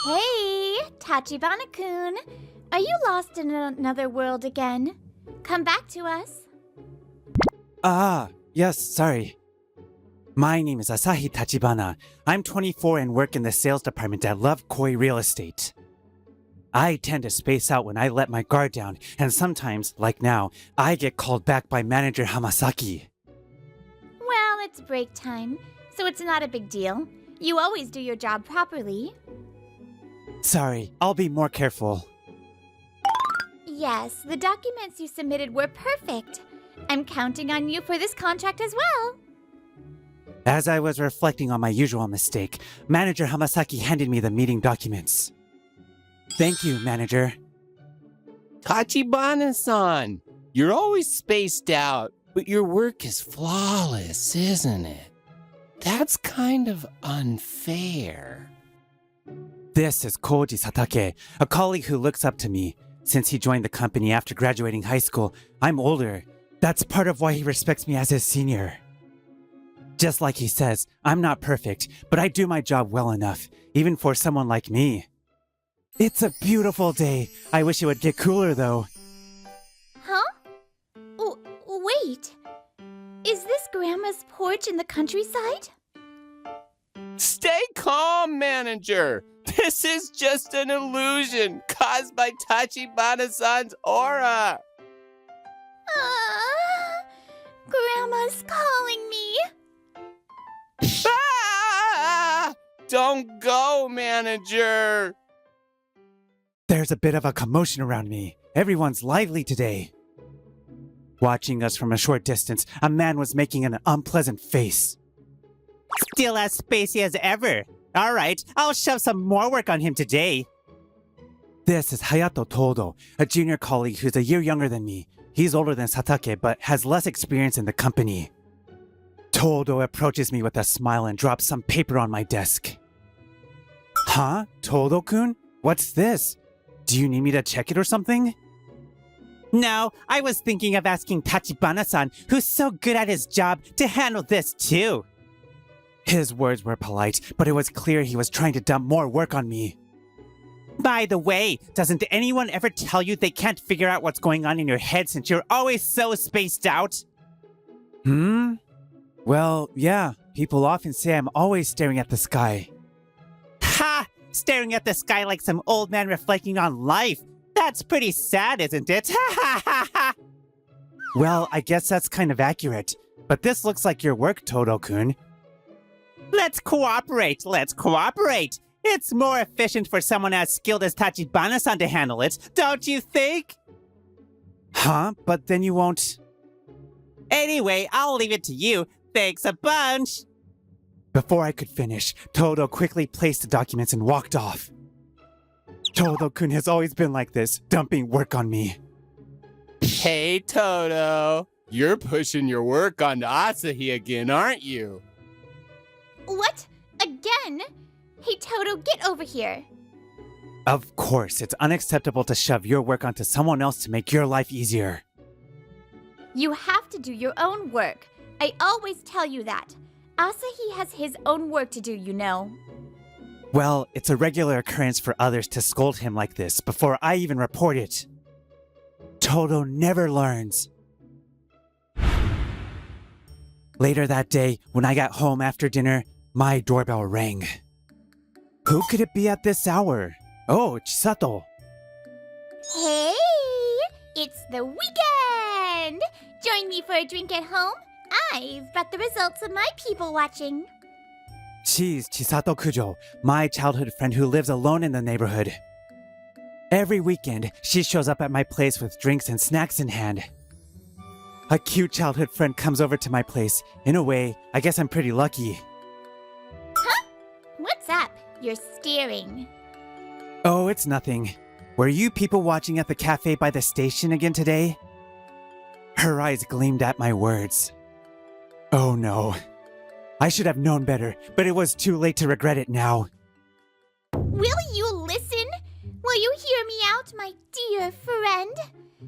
Hey, Tachibana-kun. Are you lost in another world again? Come back to us. Yes, sorry. My name is Asahi Tachibana. I'm 24 and work in the sales department at Love Koi Real Estate. I tend to space out when I let my guard down, and sometimes, like now, I get called back by manager Hamasaki. Well, it's break time, so it's not a big deal. You always do your job properly. Sorry, I'll be more careful. Yes, the documents you submitted were perfect. I'm counting on you for this contract as well. As I was reflecting on my usual mistake, Manager Hamasaki handed me the meeting documents. Thank you, Manager. Tachibana-san, you're always spaced out, but your work is flawless, isn't it? That's kind of unfair. This is Koji Satake, a colleague who looks up to me. Since he joined the company after graduating high school, I'm older. That's part of why he respects me as his senior. Just like he says, I'm not perfect, but I do my job well enough, even for someone like me. It's a beautiful day. I wish it would get cooler, though. Huh? Oh, wait. Is this Grandma's porch in the countryside? Stay calm, manager. This is just an illusion caused by Tachibana-san's aura. Grandma's calling me. Ah! Don't go, manager. There's a bit of a commotion around me. Everyone's lively today. Watching us from a short distance, a man was making an unpleasant face. Still as spacey as ever. All right, I'll shove some more work on him today. This is Hayato Todo, a junior colleague who's a year younger than me. He's older than Satake, but has less experience in the company. Todo approaches me with a smile and drops some paper on my desk. Huh? Todo-kun? What's this? Do you need me to check it or something? No, I was thinking of asking Tachibana-san, who's so good at his job, to handle this too. His words were polite, but it was clear he was trying to dump more work on me. By the way, doesn't anyone ever tell you they can't figure out what's going on in your head since you're always so spaced out? Well, yeah, people often say I'm always staring at the sky. Ha! Staring at the sky like some old man reflecting on life. That's pretty sad, isn't it? Ha ha ha ha! Well, I guess that's kind of accurate. But this looks like your work, Todo-kun. Let's cooperate! It's more efficient for someone as skilled as Tachibana-san to handle it, don't you think? Huh? But then you won't... Anyway, I'll leave it to you. Thanks a bunch! Before I could finish, Todo quickly placed the documents and walked off. Todo-kun has always been like this, dumping work on me. Hey, Todo. You're pushing your work onto Asahi again, aren't you? What? Again? Hey, Toto, get over here. Of course, it's unacceptable to shove your work onto someone else to make your life easier. You have to do your own work. I always tell you that. Asahi has his own work to do, you know. Well, it's a regular occurrence for others to scold him like this before I even report it. Todo never learns. Later that day, when I got home after dinner, my doorbell rang. Who could it be at this hour? Oh, Chisato. Hey! It's the weekend! Join me for a drink at home. I've brought the results of my people watching. She's Chisato Kujo, my childhood friend who lives alone in the neighborhood. Every weekend, she shows up at my place with drinks and snacks in hand. A cute childhood friend comes over to my place. In a way, I guess I'm pretty lucky. Huh? What's up? You're staring. Oh, it's nothing. Were you people watching at the cafe by the station again today? Her eyes gleamed at my words. Oh no. I should have known better, but it was too late to regret it now. Will you listen? Will you hear me out, my dear friend?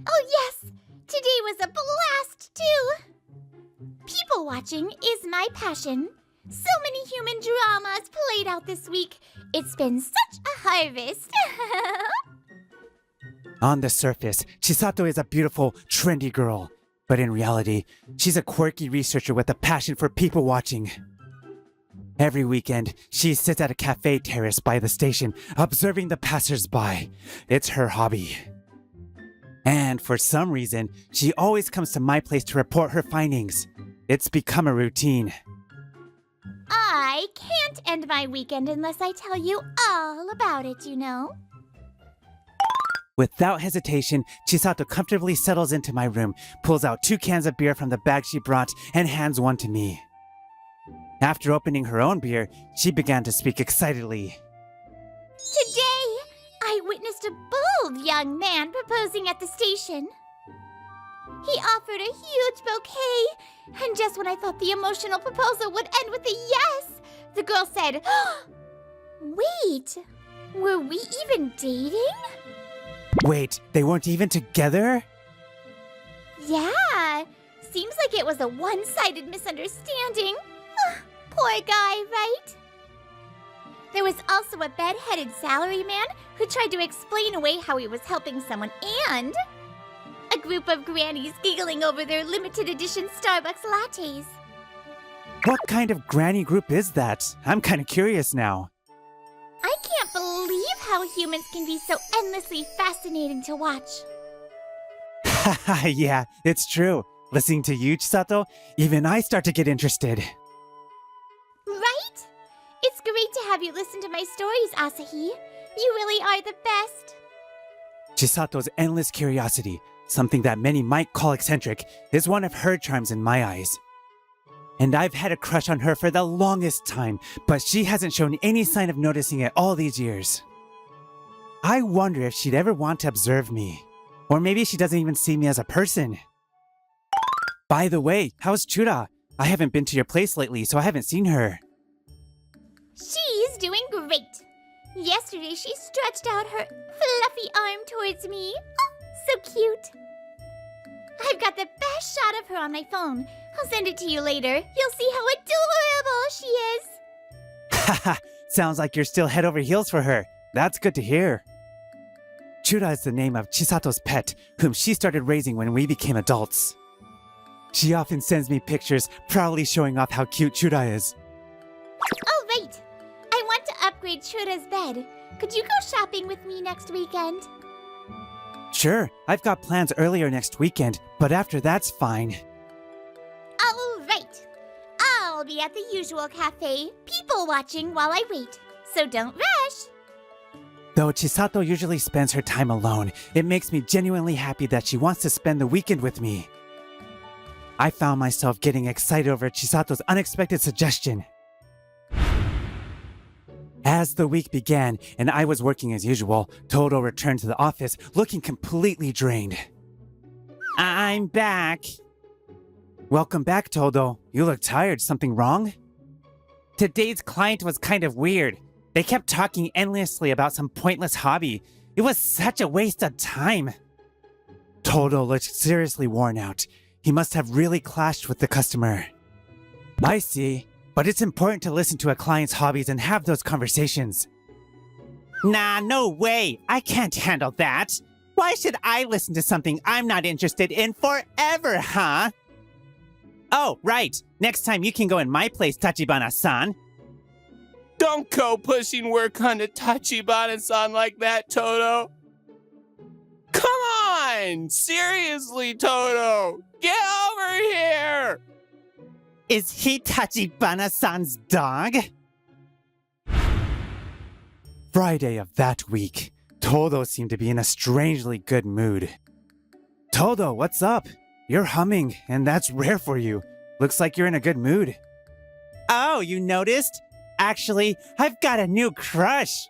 Oh yes, today was a blast too. People watching is my passion. So many human dramas played out this week. It's been such a harvest. On the surface, Chisato is a beautiful, trendy girl. But in reality, she's a quirky researcher with a passion for people watching. Every weekend, she sits at a cafe terrace by the station, observing the passers-by. It's her hobby. And for some reason, she always comes to my place to report her findings. It's become a routine. I can't end my weekend unless I tell you all about it, you know? Without hesitation, Chisato comfortably settles into my room, pulls out 2 cans of beer from the bag she brought, and hands one to me. After opening her own beer, she began to speak excitedly. Today, I witnessed a bold young man proposing at the station. He offered a huge bouquet, and just when I thought the emotional proposal would end with a yes, the girl said, "Wait, were we even dating?" Wait, they weren't even together? Yeah, seems like it was a one-sided misunderstanding. Poor guy, right? There was also a bed-headed salaryman who tried to explain away how he was helping someone, and a group of grannies giggling over their limited edition Starbucks lattes. What kind of granny group is that? I'm kind of curious now. I can't believe how humans can be so endlessly fascinating to watch. Haha, yeah, it's true. Listening to you, Chisato, even I start to get interested. Right? It's great to have you listen to my stories, Asahi. You really are the best. Chisato's endless curiosity, something that many might call eccentric, is one of her charms in my eyes. And I've had a crush on her for the longest time, but she hasn't shown any sign of noticing it all these years. I wonder if she'd ever want to observe me. Or maybe she doesn't even see me as a person. By the way, how's Chura? I haven't been to your place lately, so I haven't seen her. She's doing great. Yesterday, she stretched out her fluffy arm towards me. Oh, so cute. I've got the best shot of her on my phone. I'll send it to you later. You'll see how adorable she is. Haha, sounds like you're still head over heels for her. That's good to hear. Chura is the name of Chisato's pet, whom she started raising when we became adults. She often sends me pictures, proudly showing off how cute Chura is. Oh, right. I want to upgrade Chura's bed. Could you go shopping with me next weekend? Sure, I've got plans earlier next weekend, but after that's fine. All right. I'll be at the usual cafe, people watching while I wait. So don't rush. Though Chisato usually spends her time alone, it makes me genuinely happy that she wants to spend the weekend with me. I found myself getting excited over Chisato's unexpected suggestion. As the week began and I was working as usual, Todo returned to the office looking completely drained. I'm back. Welcome back, Todo. You look tired. Something wrong? Today's client was kind of weird. They kept talking endlessly about some pointless hobby. It was such a waste of time. Todo looked seriously worn out. He must have really clashed with the customer. I see. But it's important to listen to a client's hobbies and have those conversations. Nah, no way. I can't handle that. Why should I listen to something I'm not interested in forever, huh? Oh, right. Next time you can go in my place, Tachibana-san. Don't go pushing work onto Tachibana-san like that, Toto. Come on! Seriously, Toto! Get over here! Is he Tachibana-san's dog? Friday of that week, Todo seemed to be in a strangely good mood. Todo, what's up? You're humming, and that's rare for you. Looks like you're in a good mood. Oh, you noticed? Actually, I've got a new crush.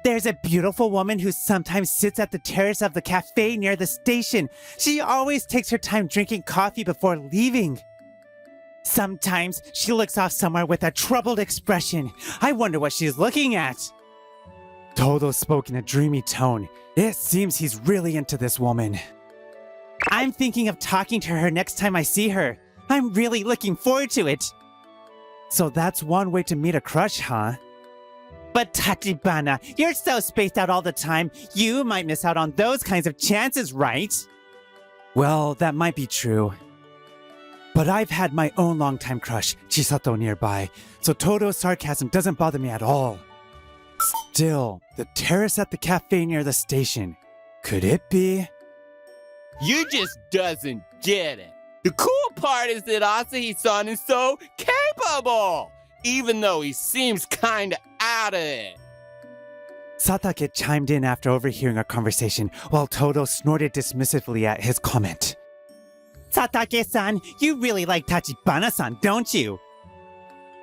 There's a beautiful woman who sometimes sits at the terrace of the cafe near the station. She always takes her time drinking coffee before leaving. Sometimes she looks off somewhere with a troubled expression. I wonder what she's looking at. Todo spoke in a dreamy tone. It seems he's really into this woman. I'm thinking of talking to her next time I see her. I'm really looking forward to it. So that's one way to meet a crush, huh? But Tachibana, you're so spaced out all the time, you might miss out on those kinds of chances, right? Well, that might be true. But I've had my own longtime crush, Chisato, nearby, so Todo's sarcasm doesn't bother me at all. Still, the terrace at the cafe near the station, could it be? You just doesn't get it. The cool part is that Asahi-san is so capable, even though he seems kinda out of it. Satake chimed in after overhearing our conversation, while Todo snorted dismissively at his comment. Satake-san, you really like Tachibana-san, don't you?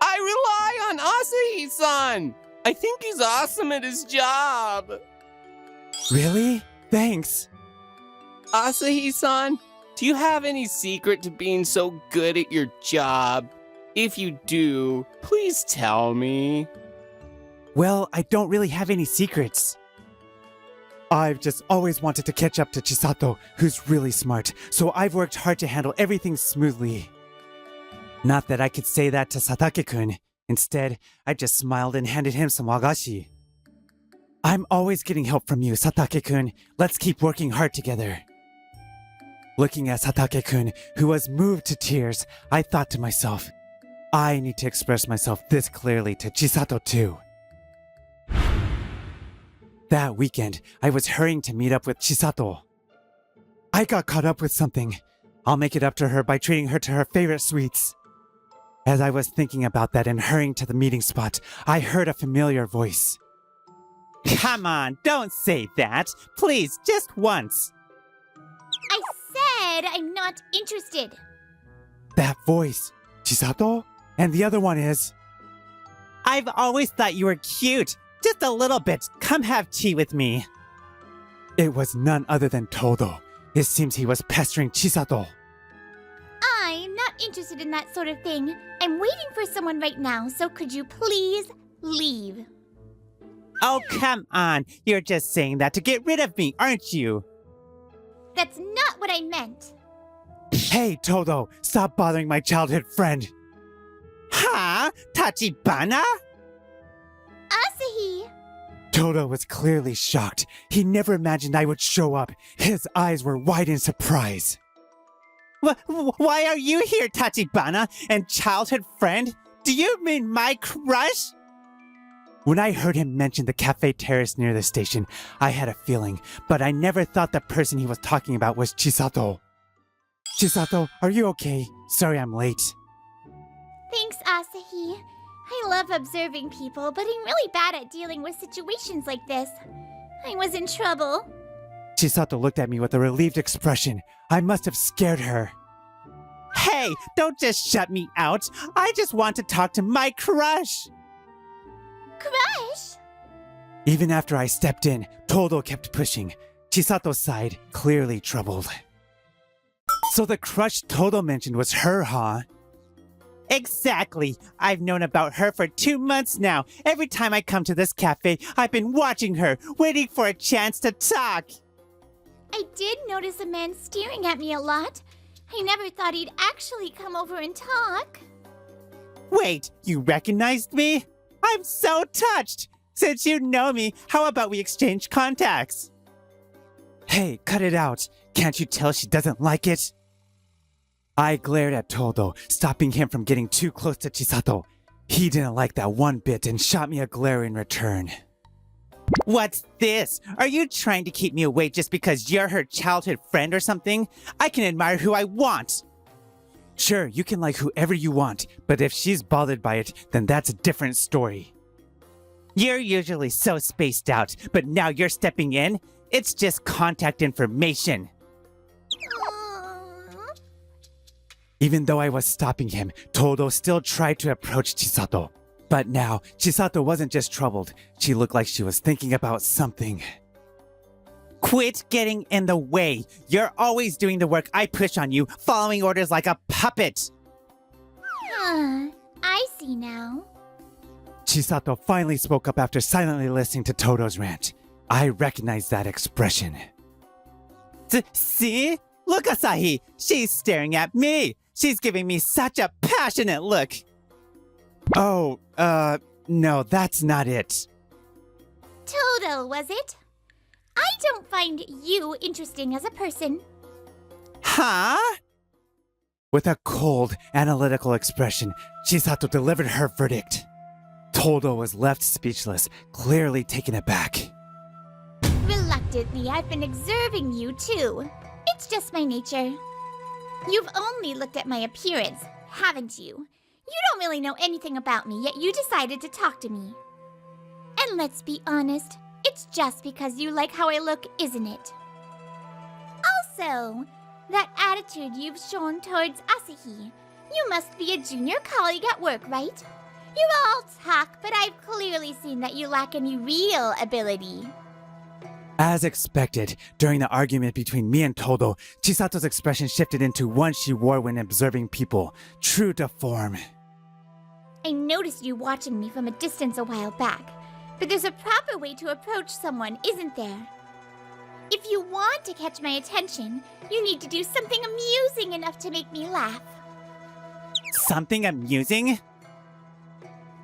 I rely on Asahi-san. I think he's awesome at his job. Really? Thanks. Asahi-san, do you have any secret to being so good at your job? If you do, please tell me. Well, I don't really have any secrets. I've just always wanted to catch up to Chisato, who's really smart, so I've worked hard to handle everything smoothly. Not that I could say that to Satake-kun. Instead, I just smiled and handed him some wagashi. I'm always getting help from you, Satake-kun. Let's keep working hard together. Looking at Satake-kun, who was moved to tears, I thought to myself, I need to express myself this clearly to Chisato too. That weekend, I was hurrying to meet up with Chisato. I got caught up with something. I'll make it up to her by treating her to her favorite sweets. As I was thinking about that and hurrying to the meeting spot, I heard a familiar voice. Come on, don't say that. Please, just once. I said I'm not interested. That voice. Chisato? And the other one is... I've always thought you were cute. Just a little bit. Come have tea with me. It was none other than Todo. It seems he was pestering Chisato. I'm not interested in that sort of thing. I'm waiting for someone right now, so could you please leave? Oh, come on. You're just saying that to get rid of me, aren't you? That's not what I meant. Hey, Todo, stop bothering my childhood friend. Huh? Tachibana? Asahi! Todo was clearly shocked. He never imagined I would show up. His eyes were wide in surprise. Why are you here, Tachibana? And childhood friend? Do you mean my crush? When I heard him mention the cafe terrace near the station, I had a feeling, but I never thought the person he was talking about was Chisato. Chisato, are you okay? Sorry I'm late. Thanks, Asahi. I love observing people, but I'm really bad at dealing with situations like this. I was in trouble. Chisato looked at me with a relieved expression. I must have scared her. Hey, don't just shut me out. I just want to talk to my crush. Crush? Even after I stepped in, Todo kept pushing. Chisato sighed, clearly troubled. So the crush Todo mentioned was her, huh? Exactly. I've known about her for 2 months now. Every time I come to this cafe, I've been watching her, waiting for a chance to talk. I did notice a man staring at me a lot. I never thought he'd actually come over and talk. Wait, you recognized me? I'm so touched! Since you know me, how about we exchange contacts? Hey, cut it out. Can't you tell she doesn't like it? I glared at Todo, stopping him from getting too close to Chisato. He didn't like that one bit and shot me a glare in return. What's this? Are you trying to keep me away just because you're her childhood friend or something? I can admire who I want. Sure, you can like whoever you want, but if she's bothered by it, then that's a different story. You're usually so spaced out, but now you're stepping in? It's just contact information. Even though I was stopping him, Todo still tried to approach Chisato. But now, Chisato wasn't just troubled. She looked like she was thinking about something. Quit getting in the way. You're always doing the work I push on you, following orders like a puppet. I see now. Chisato finally spoke up after silently listening to Todo's rant. I recognized that expression. See? Look, Asahi! She's staring at me! She's giving me such a passionate look! Oh, no, that's not it. Toto, was it? I don't find you interesting as a person. Huh? With a cold, analytical expression, Chisato delivered her verdict. Todo was left speechless, clearly taken aback. Reluctantly, I've been observing you too. It's just my nature. You've only looked at my appearance, haven't you? You don't really know anything about me, yet you decided to talk to me. And let's be honest, it's just because you like how I look, isn't it? Also, that attitude you've shown towards Asahi. You must be a junior colleague at work, right? You're all talk, but I've clearly seen that you lack any real ability. As expected, during the argument between me and Todo, Chisato's expression shifted into one she wore when observing people, true to form. I noticed you watching me from a distance a while back, but there's a proper way to approach someone, isn't there? If you want to catch my attention, you need to do something amusing enough to make me laugh. Something amusing?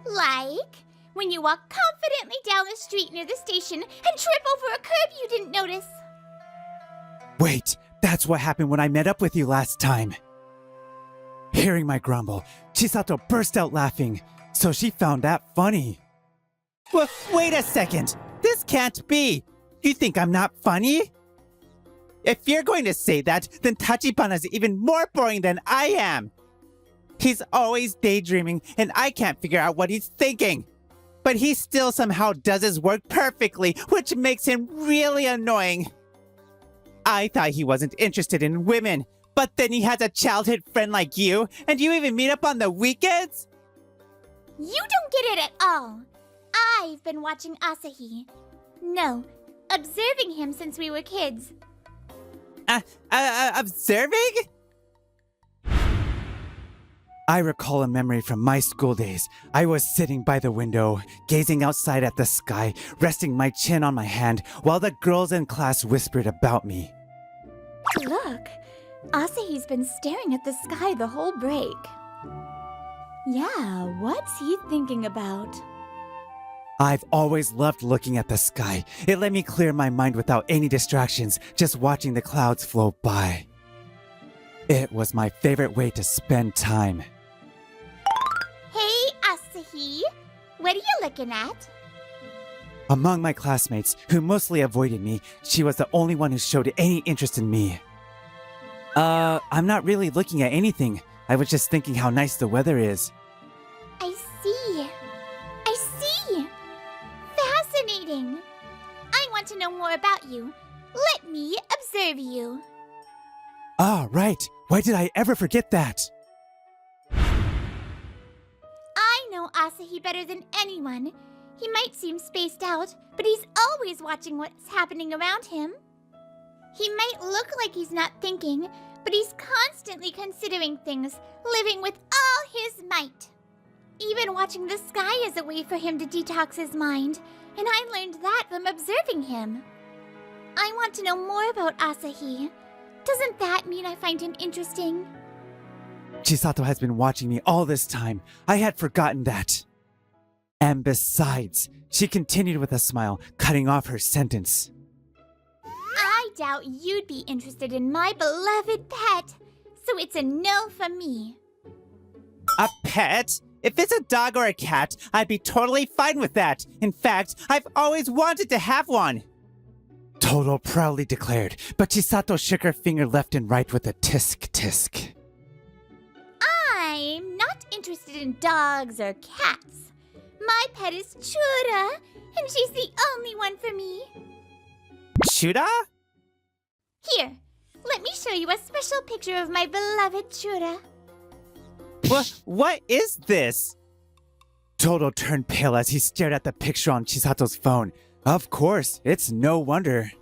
Like when you walk confidently down the street near the station and trip over a curb you didn't notice. Wait, that's what happened when I met up with you last time. Hearing my grumble, Chisato burst out laughing, so she found that funny. Wait a second! This can't be! You think I'm not funny? If you're going to say that, then Tachibana's even more boring than I am! He's always daydreaming, and I can't figure out what he's thinking. But he still somehow does his work perfectly, which makes him really annoying. I thought he wasn't interested in women, but then he has a childhood friend like you, and you even meet up on the weekends? You don't get it at all. I've been watching Asahi. No, observing him since we were kids. Observing? I recall a memory from my school days. I was sitting by the window, gazing outside at the sky, resting my chin on my hand, while the girls in class whispered about me. Look, Asahi's been staring at the sky the whole break. Yeah, what's he thinking about? I've always loved looking at the sky. It let me clear my mind without any distractions, just watching the clouds flow by. It was my favorite way to spend time. Hey, Asahi, what are you looking at? Among my classmates, who mostly avoided me, she was the only one who showed any interest in me. I'm not really looking at anything. I was just thinking how nice the weather is. I see. Fascinating. I want to know more about you. Let me observe you. Ah, right. Why did I ever forget that? I know Asahi better than anyone. He might seem spaced out, but he's always watching what's happening around him. He might look like he's not thinking, but he's constantly considering things, living with all his might. Even watching the sky is a way for him to detox his mind, and I learned that from observing him. I want to know more about Asahi. Doesn't that mean I find him interesting? Chisato has been watching me all this time. I had forgotten that. And besides, she continued with a smile, cutting off her sentence. I doubt you'd be interested in my beloved pet, so it's a no from me. A pet? If it's a dog or a cat, I'd be totally fine with that. In fact, I've always wanted to have one. Todo proudly declared, but Chisato shook her finger left and right with a tisk-tisk. I'm not interested in dogs or cats. My pet is Chura, and she's the only one for me. Chuda? Here, let me show you a special picture of my beloved Chura. What is this? Todo turned pale as he stared at the picture on Chisato's phone. Of course, it's no wonder.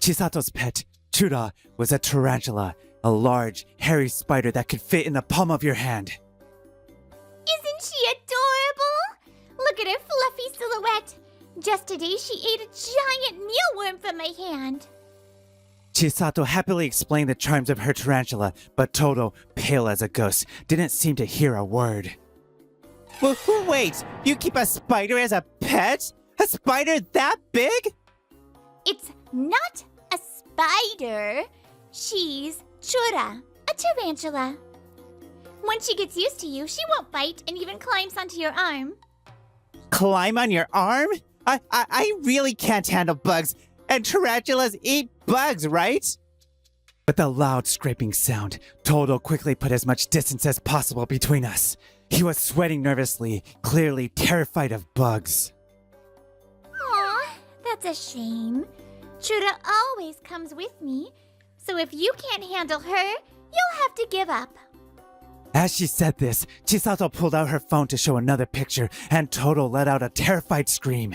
Chisato's pet, Chura, was a tarantula, a large, hairy spider that could fit in the palm of your hand. Isn't she adorable? Look at her fluffy silhouette. Just today she ate a giant mealworm from my hand. Chisato happily explained the charms of her tarantula, but Todo, pale as a ghost, didn't seem to hear a word. Wait, you keep a spider as a pet? A spider that big? It's not a spider. She's Chura, a tarantula. When she gets used to you, she won't bite and even climbs onto your arm. Climb on your arm? I really can't handle bugs. And tarantulas eat bugs, right? With a loud scraping sound, Todo quickly put as much distance as possible between us. He was sweating nervously, clearly terrified of bugs. Aw, that's a shame. Chura always comes with me, so if you can't handle her, you'll have to give up. As she said this, Chisato pulled out her phone to show another picture, and Todo let out a terrified scream.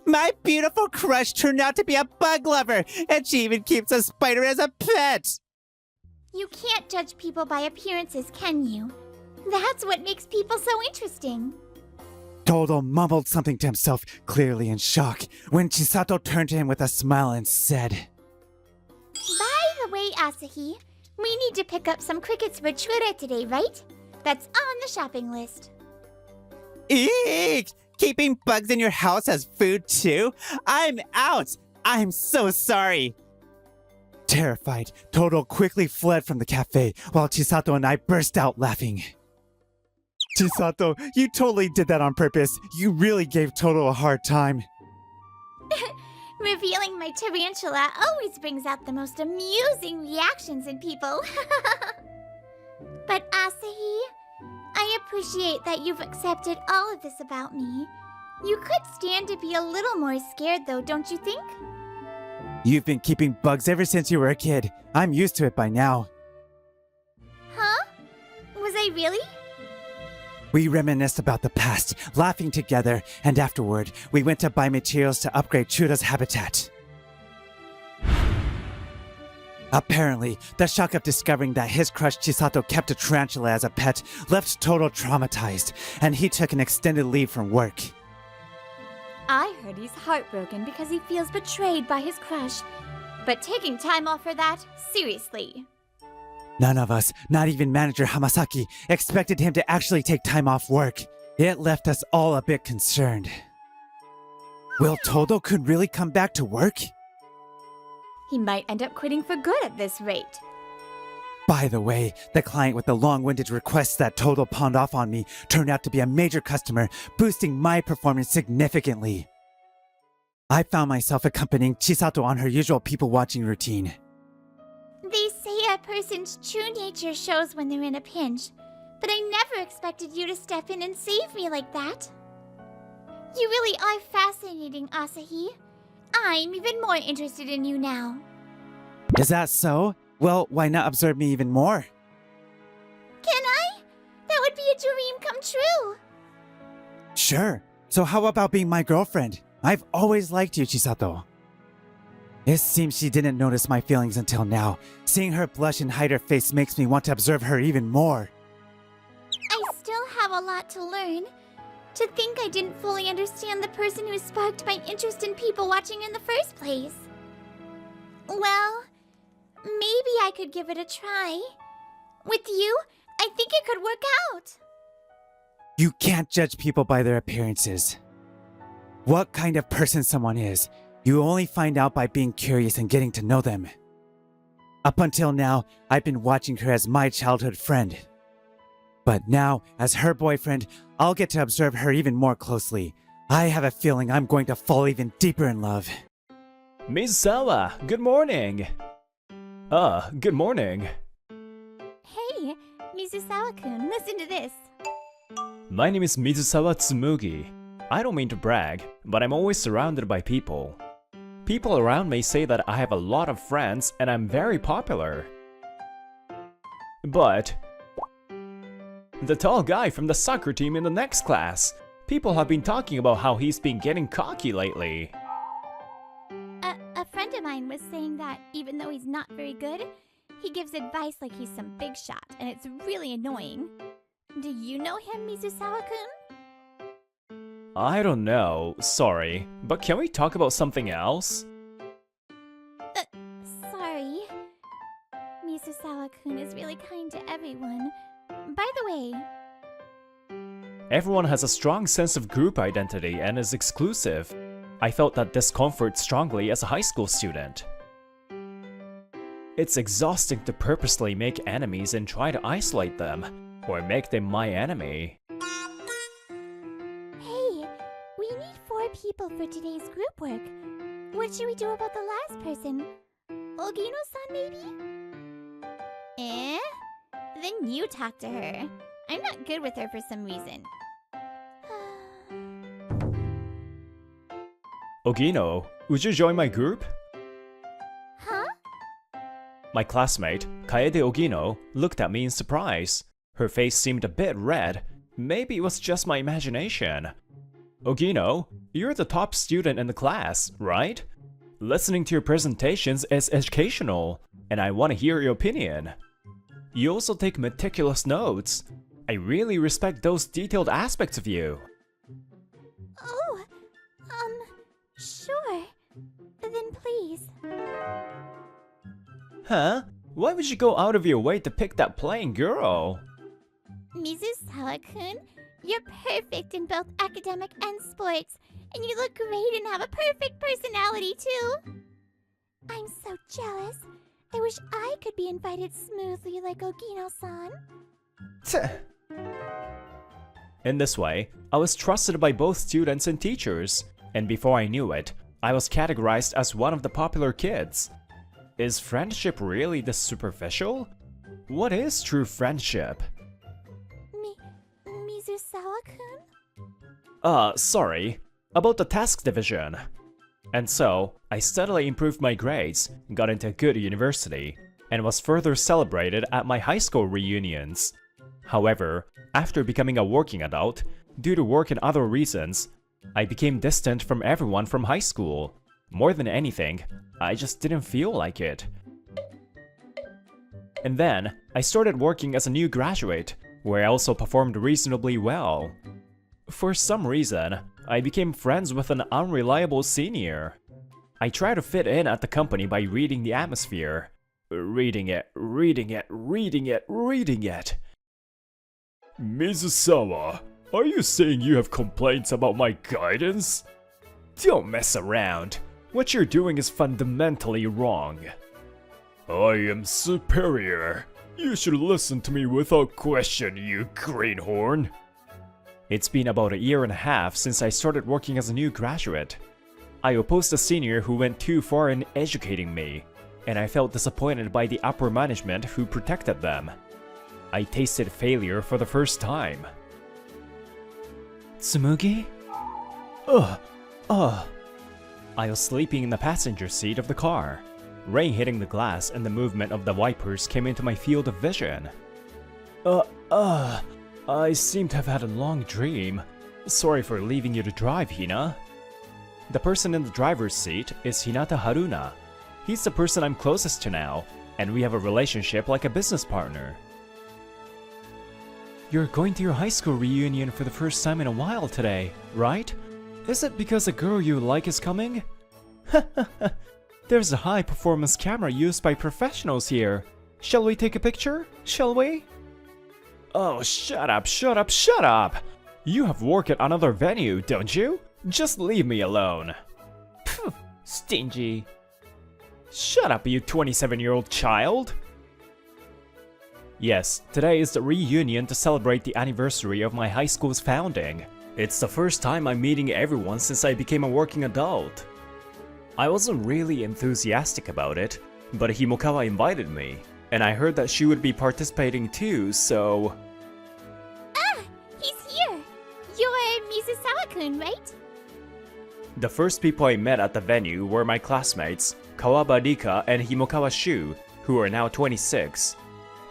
My beautiful crush turned out to be a bug lover, and she even keeps a spider as a pet! You can't judge people by appearances, can you? That's what makes people so interesting. Todo mumbled something to himself, clearly in shock, when Chisato turned to him with a smile and said, By the way, Asahi, we need to pick up some crickets for Chura today, right? That's on the shopping list. Eek! Keeping bugs in your house as food too? I'm out! I'm so sorry! Terrified, Todo quickly fled from the cafe while Chisato and I burst out laughing. Chisato, you totally did that on purpose. You really gave Todo a hard time. Revealing my tarantula always brings out the most amusing reactions in people. But Asahi, I appreciate that you've accepted all of this about me. You could stand to be a little more scared though, don't you think? You've been keeping bugs ever since you were a kid. I'm used to it by now. Huh? Was I really? We reminisced about the past, laughing together, and afterward, we went to buy materials to upgrade Chura's habitat. Apparently, the shock of discovering that his crush Chisato kept a tarantula as a pet left Todo traumatized, and he took an extended leave from work. I heard he's heartbroken because he feels betrayed by his crush. But taking time off for that? Seriously. None of us, not even manager Hamasaki, expected him to actually take time off work. It left us all a bit concerned. Will Todo could really come back to work? He might end up quitting for good at this rate. By the way, the client with the long-winded requests that Todo pawned off on me turned out to be a major customer, boosting my performance significantly. I found myself accompanying Chisato on her usual people-watching routine. They say a person's true nature shows when they're in a pinch, but I never expected you to step in and save me like that. You really are fascinating, Asahi. I'm even more interested in you now. Is that so? Well, why not observe me even more? Can I? That would be a dream come true. Sure. So how about being my girlfriend? I've always liked you, Chisato. It seems she didn't notice my feelings until now. Seeing her blush and hide her face makes me want to observe her even more. I still have a lot to learn. To think I didn't fully understand the person who sparked my interest in people watching in the first place. Well, maybe I could give it a try. With you, I think it could work out. You can't judge people by their appearances. What kind of person someone is, you only find out by being curious and getting to know them. Up until now, I've been watching her as my childhood friend. But now, as her boyfriend, I'll get to observe her even more closely. I have a feeling I'm going to fall even deeper in love. Mizusawa, good morning. Good morning. Hey, Mizusawa-kun, listen to this. My name is Mizusawa Tsumugi. I don't mean to brag, but I'm always surrounded by people. People around me say that I have a lot of friends and I'm very popular. But the tall guy from the soccer team in the next class, people have been talking about how he's been getting cocky lately. A friend of mine was saying that even though he's not very good, he gives advice like he's some big shot, and it's really annoying. Do you know him, Mizusawa-kun? I don't know, sorry, but can we talk about something else? Sorry. Mizusawa-kun is really kind to everyone. By the way, Everyone has a strong sense of group identity and is exclusive. I felt that discomfort strongly as a high school student. It's exhausting to purposely make enemies and try to isolate them, or make them my enemy. Hey, we need 4 people for today's group work. What should we do about the last person? Ogino-san, maybe? Then you talk to her. I'm not good with her for some reason. Ogino, would you join my group? Huh? My classmate, Kaede Ogino, looked at me in surprise. Her face seemed a bit red. Maybe it was just my imagination. Ogino, you're the top student in the class, right? Listening to your presentations is educational, and I want to hear your opinion. You also take meticulous notes. I really respect those detailed aspects of you. Oh, sure. Then please. Huh? Why would you go out of your way to pick that plain girl? Mizusawa-kun, you're perfect in both academic and sports, and you look great and have a perfect personality too. I'm so jealous. I wish I could be invited smoothly like Ogino-san. In this way, I was trusted by both students and teachers, and before I knew it, I was categorized as one of the popular kids. Is friendship really this superficial? What is true friendship? Mizusawa-kun? Sorry. About the task division. And so, I steadily improved my grades, got into a good university, and was further celebrated at my high school reunions. However, after becoming a working adult, due to work and other reasons, I became distant from everyone from high school. More than anything, I just didn't feel like it. And then, I started working as a new graduate, where I also performed reasonably well. For some reason, I became friends with an unreliable senior. I tried to fit in at the company by reading the atmosphere. Reading it. Mizusawa, are you saying you have complaints about my guidance? Don't mess around. What you're doing is fundamentally wrong. I am superior. You should listen to me without question, you greenhorn. It's been about 1.5 years since I started working as a new graduate. I opposed a senior who went too far in educating me, and I felt disappointed by the upper management who protected them. I tasted failure for the first time. Tsumugi? I was sleeping in the passenger seat of the car. Rain hitting the glass and the movement of the wipers came into my field of vision. I seem to have had a long dream. Sorry for leaving you to drive, Hina. The person in the driver's seat is Hinata Haruna. He's the person I'm closest to now, and we have a relationship like a business partner. You're going to your high school reunion for the first time in a while today, right? Is it because a girl you like is coming? There's a high-performance camera used by professionals here. Shall we take a picture? Shall we? Oh, shut up! You have work at another venue, don't you? Just leave me alone. Phew, stingy. Shut up, you 27-year-old child! Yes, today is the reunion to celebrate the anniversary of my high school's founding. It's the first time I'm meeting everyone since I became a working adult. I wasn't really enthusiastic about it, but Himokawa invited me, and I heard that she would be participating too, so... Ah! He's here! You're Mizusawa-kun, right? The first people I met at the venue were my classmates, Kawaba Rika and Himokawa Shu, who are now 26.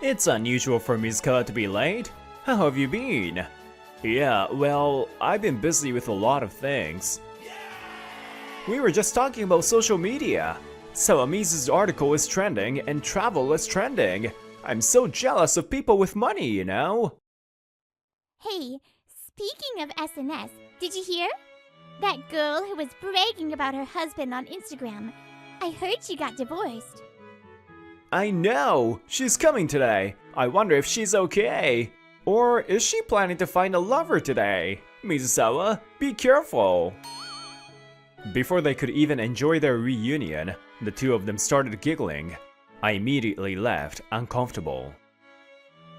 It's unusual for Mizukawa to be late. How have you been? Yeah, well, I've been busy with a lot of things. We were just talking about social media. Sawamizu's article is trending and travel is trending. I'm so jealous of people with money, you know? Hey, speaking of SNS, did you hear? That girl who was bragging about her husband on Instagram. I heard she got divorced. I know! She's coming today. I wonder if she's okay. Or is she planning to find a lover today? Mizusawa, be careful! Before they could even enjoy their reunion, the two of them started giggling. I immediately left, uncomfortable.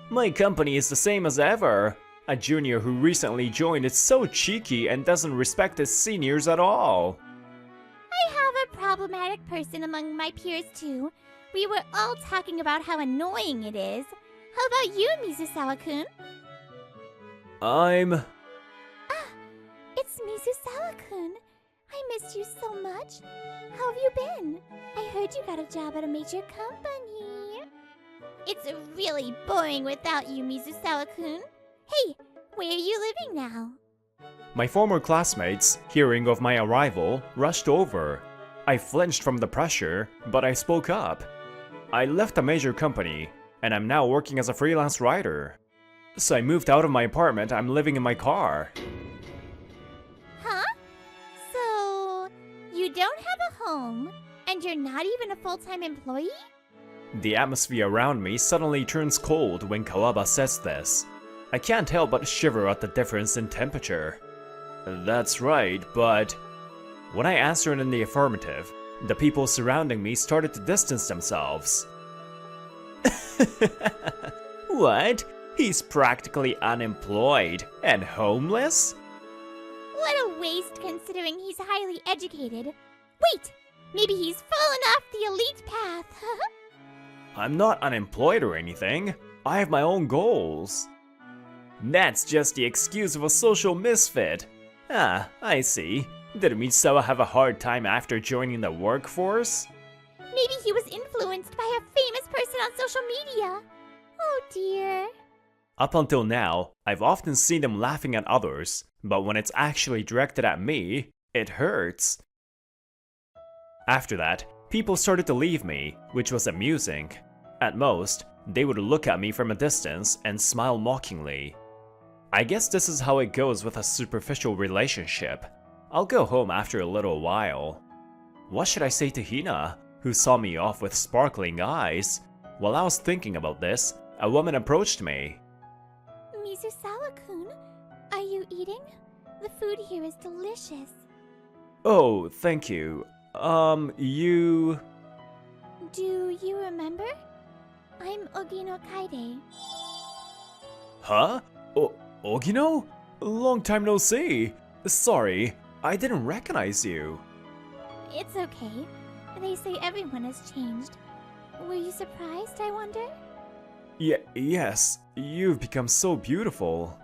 My company is the same as ever. A junior who recently joined is so cheeky and doesn't respect his seniors at all. I have a problematic person among my peers too. We were all talking about how annoying it is. How about you, Mizusawa-kun? It's Mizusawa-kun. I missed you so much. How have you been? I heard you got a job at a major company. It's really boring without you, Mizusawa-kun. Hey, where are you living now? My former classmates, hearing of my arrival, rushed over. I flinched from the pressure, but I spoke up. I left a major company, and I'm now working as a freelance writer. So I moved out of my apartment. I'm living in my car. Huh? So, you don't have a home, and you're not even a full-time employee? The atmosphere around me suddenly turns cold when Kawaba says this. I can't help but shiver at the difference in temperature. That's right, but... When I answered in the affirmative, the people surrounding me started to distance themselves. What? He's practically unemployed and homeless? What a waste considering he's highly educated. Wait! Maybe he's fallen off the elite path. I'm not unemployed or anything. I have my own goals. That's just the excuse of a social misfit. Ah, I see. Did Misawa have a hard time after joining the workforce? Maybe he was influenced by a famous person on social media. Oh dear. Up until now, I've often seen them laughing at others, but when it's actually directed at me, it hurts. After that, people started to leave me, which was amusing. At most, they would look at me from a distance and smile mockingly. I guess this is how it goes with a superficial relationship. I'll go home after a little while. What should I say to Hina, who saw me off with sparkling eyes? While I was thinking about this, a woman approached me. Mizusawa-kun, are you eating? The food here is delicious. Oh, thank you. You... Do you remember? I'm Ogino Kaide. Huh? Ogino? Long time no see. Sorry, I didn't recognize you. It's okay. They say everyone has changed. Were you surprised, I wonder? Yes, you've become so beautiful.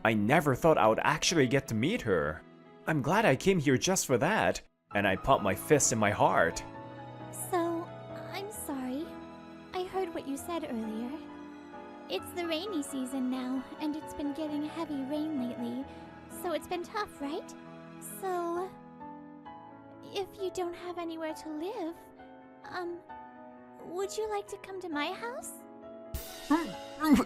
I never thought I would actually get to meet her. I'm glad I came here just for that, and I pumped my fist in my heart. So, I'm sorry. I heard what you said earlier. It's the rainy season now, and it's been getting heavy rain lately, so it's been tough, right? So, if you don't have anywhere to live, would you like to come to my house? I'm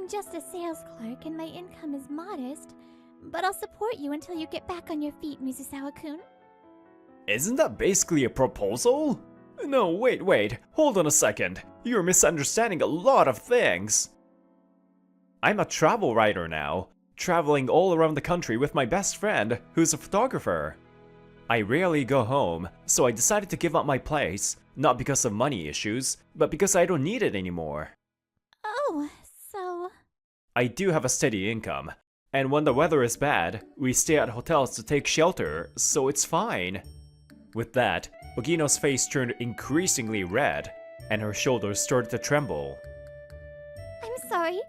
just a sales clerk and my income is modest, but I'll support you until you get back on your feet, Mizusawa-kun. Isn't that basically a proposal? No, wait, hold on a second. You're misunderstanding a lot of things. I'm a travel writer now, traveling all around the country with my best friend, who's a photographer. I rarely go home, so I decided to give up my place, not because of money issues, but because I don't need it anymore. Oh, so... I do have a steady income, and when the weather is bad, we stay at hotels to take shelter, so it's fine. With that, Ogino's face turned increasingly red, and her shoulders started to tremble. I'm sorry.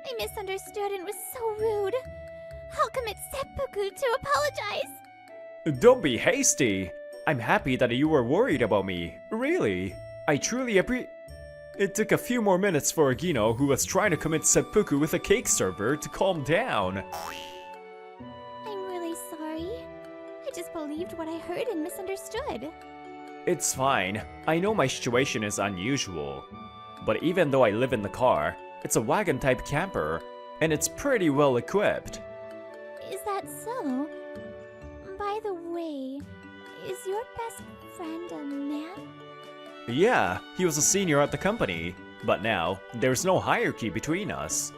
I misunderstood and was so rude. I'll commit seppuku to apologize. Don't be hasty. I'm happy that you were worried about me. Really. I truly It took a few more minutes for Ogino, who was trying to commit seppuku with a cake server, to calm down. I'm really sorry. I just believed what I heard and misunderstood. It's fine. I know my situation is unusual. But even though I live in the car, it's a wagon-type camper, and it's pretty well equipped. Is that so? By the way, is your best friend a man? Yeah, he was a senior at the company. But now, there's no hierarchy between us.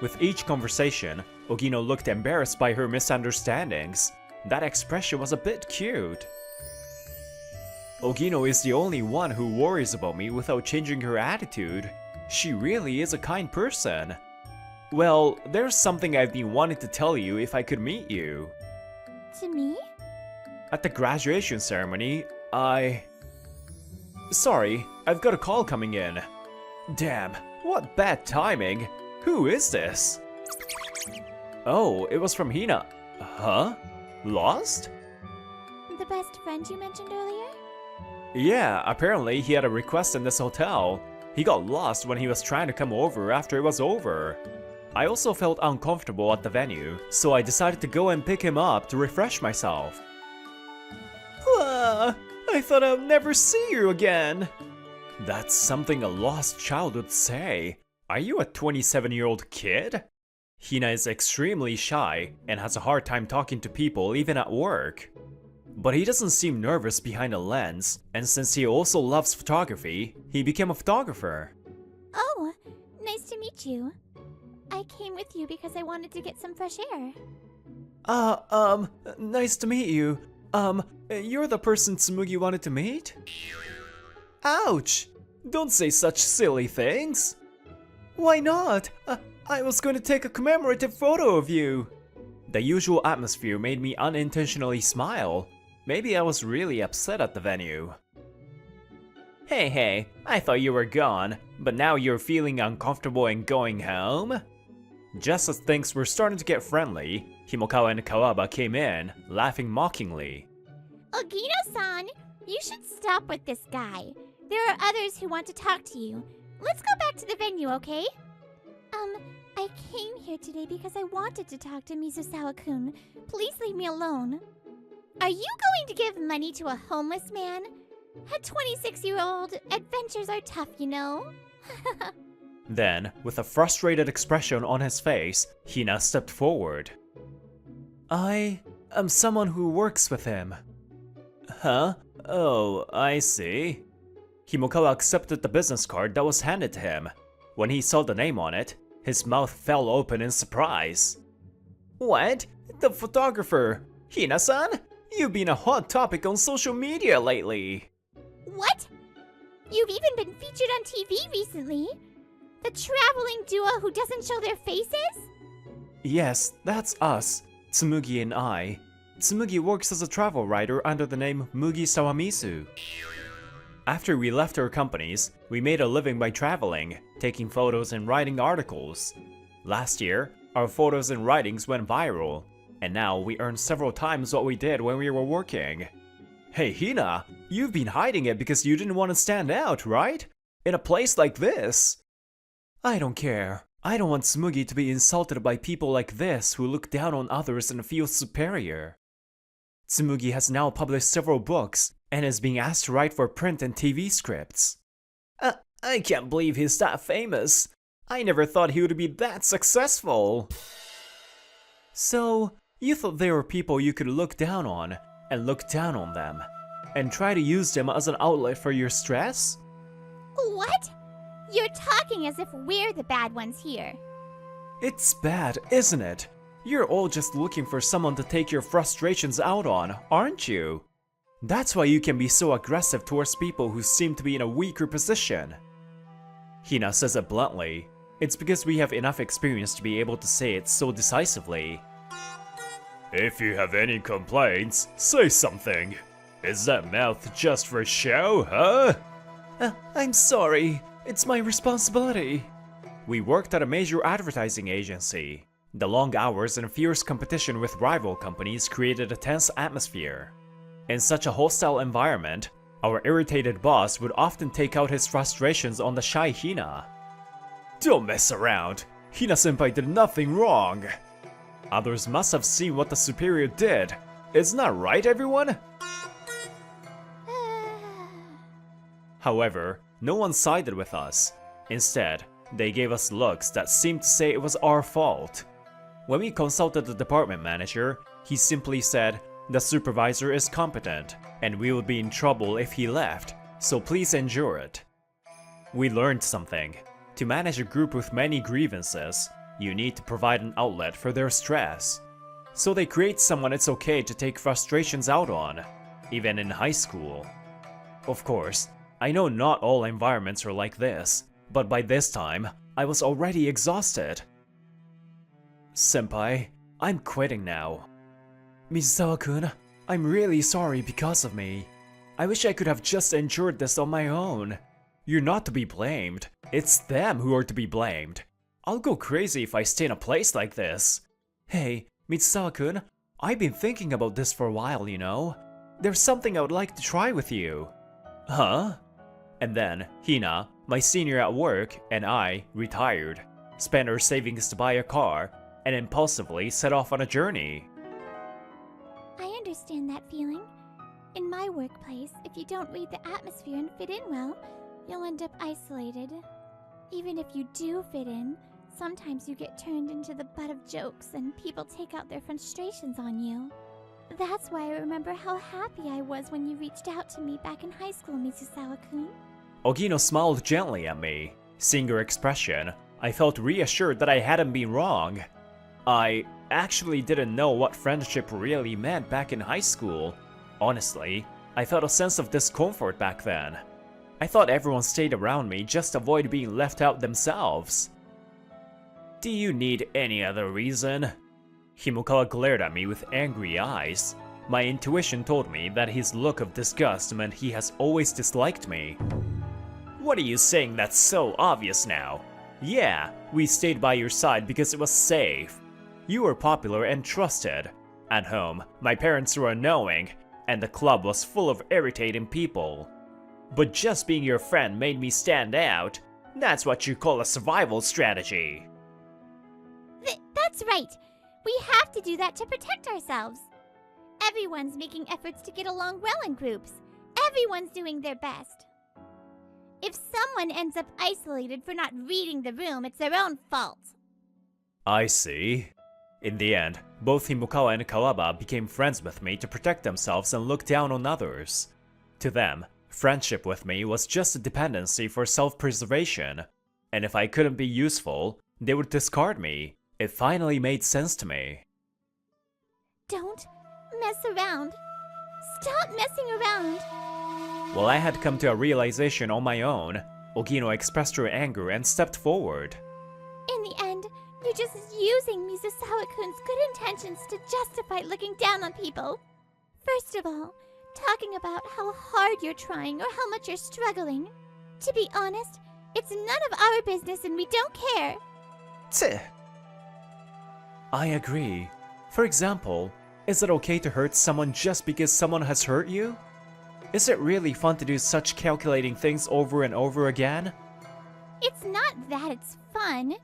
With each conversation, Ogino looked embarrassed by her misunderstandings. That expression was a bit cute. Ogino is the only one who worries about me without changing her attitude. She really is a kind person. Well, there's something I've been wanting to tell you if I could meet you. To me? At the graduation ceremony, Sorry, I've got a call coming in. Damn, what bad timing. Who is this? Oh, it was from Hina. Huh? Lost? The best friend you mentioned earlier? Yeah, apparently he had a request in this hotel. He got lost when he was trying to come over after it was over. I also felt uncomfortable at the venue, so I decided to go and pick him up to refresh myself. I thought I'd never see you again. That's something a lost child would say. Are you a 27-year-old kid? Hina is extremely shy and has a hard time talking to people even at work. But he doesn't seem nervous behind a lens, and since he also loves photography, he became a photographer. Oh, nice to meet you. I came with you because I wanted to get some fresh air. Nice to meet you. You're the person Tsumugi wanted to meet? Ouch! Don't say such silly things. Why not? I was going to take a commemorative photo of you. The usual atmosphere made me unintentionally smile. Maybe I was really upset at the venue. Hey, I thought you were gone, but now you're feeling uncomfortable and going home? Just as things were starting to get friendly, Himokawa and Kawaba came in, laughing mockingly. Ogino-san, you should stop with this guy. There are others who want to talk to you. Let's go back to the venue, okay? I came here today because I wanted to talk to Mizusawa-kun. Please leave me alone. Are you going to give money to a homeless man? A 26-year-old, adventures are tough, you know? Then, with a frustrated expression on his face, Hina stepped forward. I am someone who works with him. Huh? Oh, I see. Himokawa accepted the business card that was handed to him. When he saw the name on it, his mouth fell open in surprise. What? The photographer? Hina-san? You've been a hot topic on social media lately. What? You've even been featured on TV recently? The traveling duo who doesn't show their faces? Yes, that's us, Tsumugi and I. Tsumugi works as a travel writer under the name Mugi Sawamisu. After we left our companies, we made a living by traveling, taking photos and writing articles. Last year, our photos and writings went viral, and now we earn several times what we did when we were working. Hey Hina, you've been hiding it because you didn't want to stand out, right? In a place like this. I don't care. I don't want Tsumugi to be insulted by people like this who look down on others and feel superior. Tsumugi has now published several books and is being asked to write for print and TV scripts. I can't believe he's that famous. I never thought he would be that successful. So, you thought there were people you could look down on and look down on them, and try to use them as an outlet for your stress? What? You're talking as if we're the bad ones here. It's bad, isn't it? You're all just looking for someone to take your frustrations out on, aren't you? That's why you can be so aggressive towards people who seem to be in a weaker position. Hina says it bluntly. It's because we have enough experience to be able to say it so decisively. If you have any complaints, say something. Is that mouth just for show, huh? I'm sorry. It's my responsibility. We worked at a major advertising agency. The long hours and fierce competition with rival companies created a tense atmosphere. In such a hostile environment, our irritated boss would often take out his frustrations on the shy Hina. Don't mess around. Hina-senpai did nothing wrong. Others must have seen what the superior did. Isn't that right, everyone? However, no one sided with us. Instead, they gave us looks that seemed to say it was our fault. When we consulted the department manager, he simply said, "The supervisor is competent, and we would be in trouble if he left, so please endure it." we learned something. To manage a group with many grievances, you need to provide an outlet for their stress. So they create someone it's okay to take frustrations out on, even in high school. Of course, I know not all environments are like this, but by this time, I was already exhausted. Senpai, I'm quitting now. Mizusawa-kun, I'm really sorry because of me. I wish I could have just endured this on my own. You're not to be blamed. It's them who are to be blamed. I'll go crazy if I stay in a place like this. Hey, Mizusawa-kun, I've been thinking about this for a while, you know? There's something I would like to try with you. Huh? And then, Hina, my senior at work, and I, retired, spent our savings to buy a car, and impulsively set off on a journey. I understand that feeling. In my workplace, if you don't read the atmosphere and fit in well, you'll end up isolated. Even if you do fit in, sometimes you get turned into the butt of jokes and people take out their frustrations on you. That's why I remember how happy I was when you reached out to me back in high school, Mizusawa-kun. Ogino smiled gently at me. Seeing her expression, I felt reassured that I hadn't been wrong. I actually didn't know what friendship really meant back in high school. Honestly, I felt a sense of discomfort back then. I thought everyone stayed around me just to avoid being left out themselves. Do you need any other reason? Himokawa glared at me with angry eyes. My intuition told me that his look of disgust meant he has always disliked me. What are you saying that's so obvious now? Yeah, we stayed by your side because it was safe. You were popular and trusted. At home, my parents were annoying, and the club was full of irritating people. But just being your friend made me stand out. That's what you call a survival strategy. That's right. We have to do that to protect ourselves. Everyone's making efforts to get along well in groups. Everyone's doing their best. If someone ends up isolated for not reading the room, it's their own fault. I see. In the end, both Himokawa and Kawaba became friends with me to protect themselves and look down on others. To them, friendship with me was just a dependency for self-preservation, and if I couldn't be useful, they would discard me. It finally made sense to me. Don't mess around. Stop messing around. While I had come to a realization on my own, Ogino expressed her anger and stepped forward. In the end, you're just using Mizusawa-kun's good intentions to justify looking down on people. First of all, talking about how hard you're trying or how much you're struggling. To be honest, it's none of our business and we don't care. Tch. I agree. For example, is it okay to hurt someone just because someone has hurt you? Is it really fun to do such calculating things over and over again? It's not that it's fun.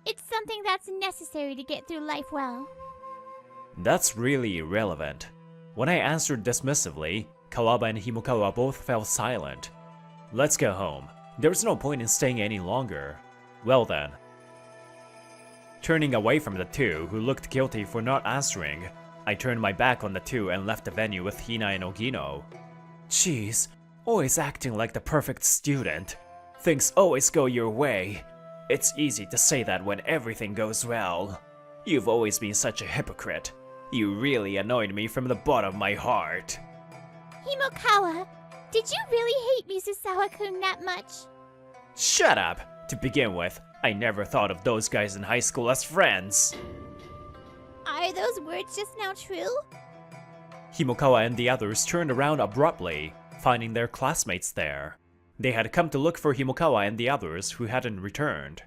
It's something that's necessary to get through life well. That's really irrelevant. When I answered dismissively, Kawaba and Himokawa both fell silent. Let's go home. There's no point in staying any longer. Well then. Turning away from the two who looked guilty for not answering, I turned my back on the two and left the venue with Hina and Ogino. Jeez, always acting like the perfect student. Things always go your way. It's easy to say that when everything goes well. You've always been such a hypocrite. You really annoyed me from the bottom of my heart. Himokawa, did you really hate Mizusawa-kun that much? Shut up! To begin with, I never thought of those guys in high school as friends. Are those words just now true? Himokawa and the others turned around abruptly, finding their classmates there. They had come to look for Himokawa and the others who hadn't returned.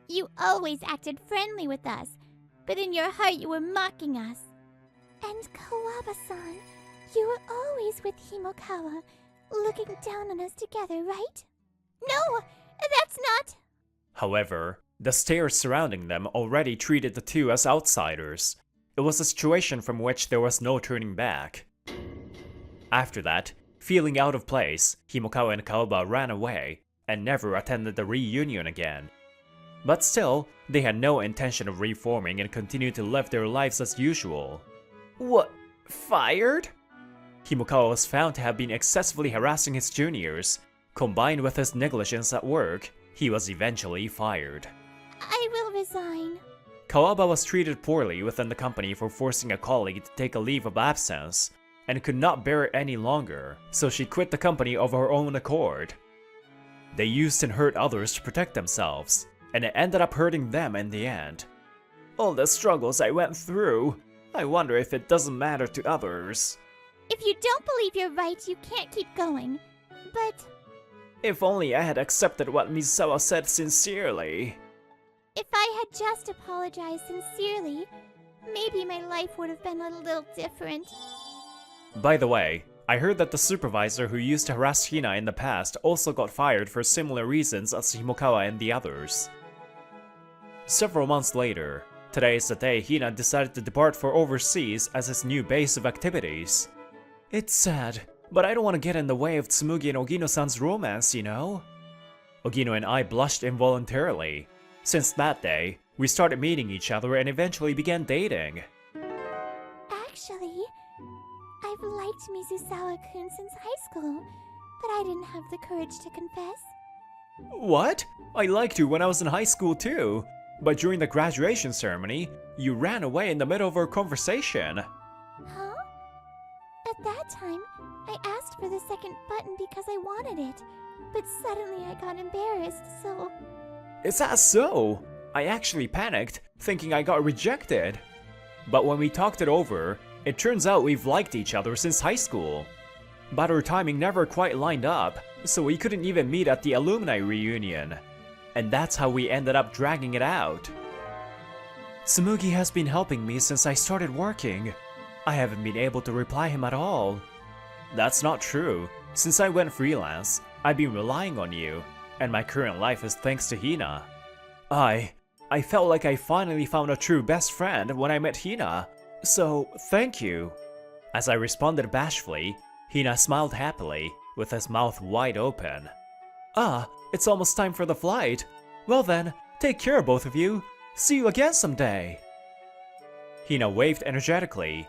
You always acted friendly with us, but in your heart you were mocking us. And Kawaba-san, you were always with Himokawa, looking down on us together, right? No, that's not... However, the stares surrounding them already treated the two as outsiders. It was a situation from which there was no turning back. After that, feeling out of place, Himokawa and Kawaba ran away and never attended the reunion again. But still, they had no intention of reforming and continued to live their lives as usual. What? Fired? Himokawa was found to have been excessively harassing his juniors, Combined with his negligence at work, he was eventually fired. I will resign. Kawaba was treated poorly within the company for forcing a colleague to take a leave of absence, and could not bear it any longer, so she quit the company of her own accord. They used and hurt others to protect themselves, and it ended up hurting them in the end. All the struggles I went through, I wonder if it doesn't matter to others. If you don't believe you're right, you can't keep going. But If only I had accepted what Misawa said sincerely. if I had just apologized sincerely, maybe my life would have been a little different. By the way, I heard that the supervisor who used to harass Hina in the past also got fired for similar reasons as Himokawa and the others. Several months later, today is the day Hina decided to depart for overseas as his new base of activities. It's sad, but I don't want to get in the way of Tsumugi and Ogino-san's romance, you know? Ogino and I blushed involuntarily. Since that day, we started meeting each other and eventually began dating. Actually, I've liked Mizusawa-kun since high school, but I didn't have the courage to confess. What? I liked you when I was in high school too, but during the graduation ceremony, you ran away in the middle of our conversation. Huh? At that time, I asked for the second button because I wanted it, but suddenly I got embarrassed, so... Is that so? I actually panicked, thinking I got rejected. But when we talked it over, it turns out we've liked each other since high school. But our timing never quite lined up, so we couldn't even meet at the alumni reunion. And that's how we ended up dragging it out. Tsumugi has been helping me since I started working. I haven't been able to reply him at all. That's not true. Since I went freelance, I've been relying on you, and my current life is thanks to Hina. I felt like I finally found a true best friend when I met Hina, so thank you. As I responded bashfully, Hina smiled happily, with his mouth wide open. Ah, it's almost time for the flight. Well then, take care both of you. See you again someday. Hina waved energetically.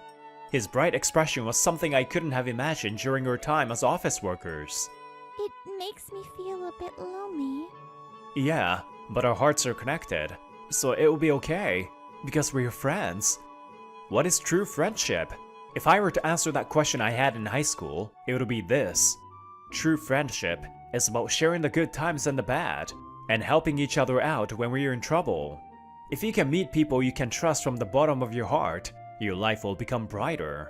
His bright expression was something I couldn't have imagined during our time as office workers. It makes me feel a bit lonely. Yeah, but our hearts are connected, so it will be okay, because we're friends. What is true friendship? If I were to answer that question I had in high school, it would be this. True friendship is about sharing the good times and the bad, and helping each other out when we're in trouble. If you can meet people you can trust from the bottom of your heart, your life will become brighter.